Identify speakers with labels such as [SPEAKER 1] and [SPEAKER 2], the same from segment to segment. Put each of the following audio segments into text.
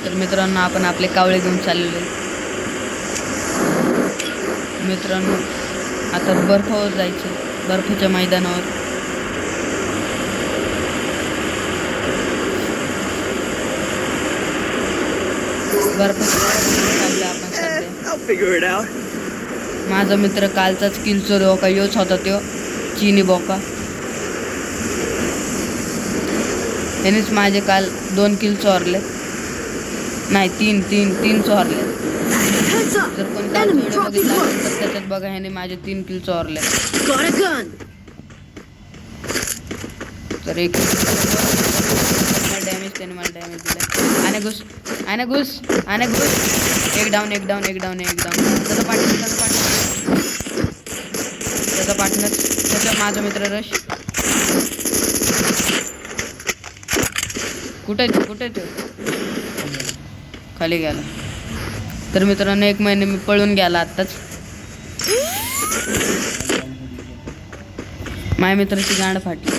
[SPEAKER 1] तर मित्रांनो आपण आपले कावळे घेऊन चाललेलो आहे. मित्रांनो आता बर्फावर जायचं, बर्फाच्या मैदानावर. आपण सध्या माझा मित्र कालचाच किल चोर बोका योच होता तो चिनी बोका. त्यानेच माझे काल 2 किल चोरले, नाही 3 चोरले. जर कोणी काल व्हिडिओ बघितला असेल तर त्याच्यात बघा ह्याने माझे 3 किल चोरले. तर एक डॅमेज त्याने मला डॅमेज दिला. आणि घुस एक डाऊन. त्याचा पार्टनर त्याचा माझा मित्र रश. कुठे तो खाली गेला. तर मित्रांनो 1 महिने मी पळून गेला आत्ताच. माझ्या मित्राची गांड फाटली.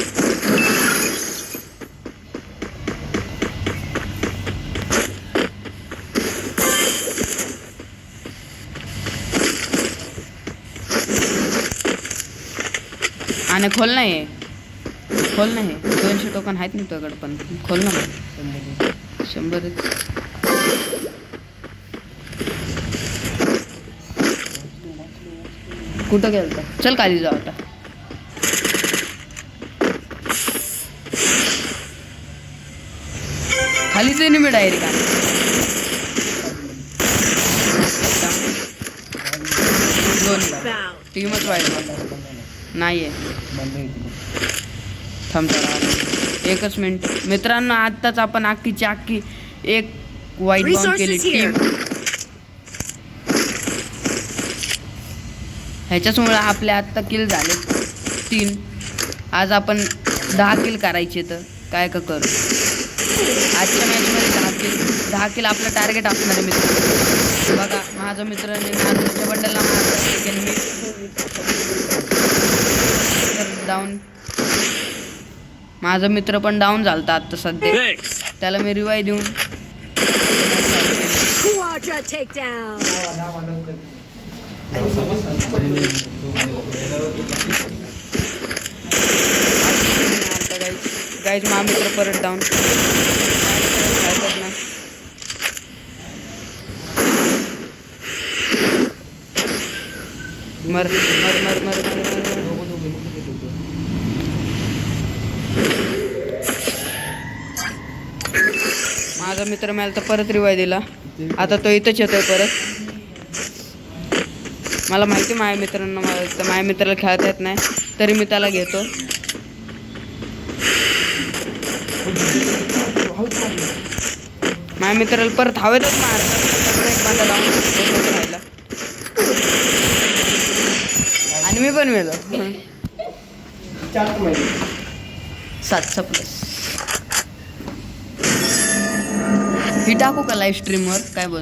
[SPEAKER 1] आणि खोल नाही 200 टोकन आहेत ना तुझ्याकडे, पण खोल ना 100. कुठं गेलता? चल खाली जाऊ आता. खालीच आहे ना मी डायरेक्ट. टीमच वाईट नाही आहे. थांब जरा 1 मिनिट. मित्रांनो आत्ताच आपण अख्खी एक वाईट डाऊन केली टीम. ह्याच्याचमुळे आपले आत्ता किल झाले 3. आज आपण 10 किल करायचे, तर काय का करू. आजच्या मॅचमध्ये 10 किल आपलं टार्गेट असणार आहे. मित्र बघा माझा मित्राने नाजूच्या बंडलला मी डाऊन. माझा मित्र पण डाऊन झालता आता सध्या. त्याला मी रिवाय देऊन गाईज माझा मित्र परत डाऊन. मर. माझा मित्र मला तर परत रिवाय दिला. आता तो इथंच येतोय परत. मला माहिती माझ्या मित्राला खेळता येत नाही, तरी मी त्याला घेतो. माझ्या मित्राला परत हवेतच मारतात. एक बांधा लावून राहिला आणि मी पण मेलो. 700 प्लस. ही टाकू का लाईव्ह स्ट्रीमवर काय बोल.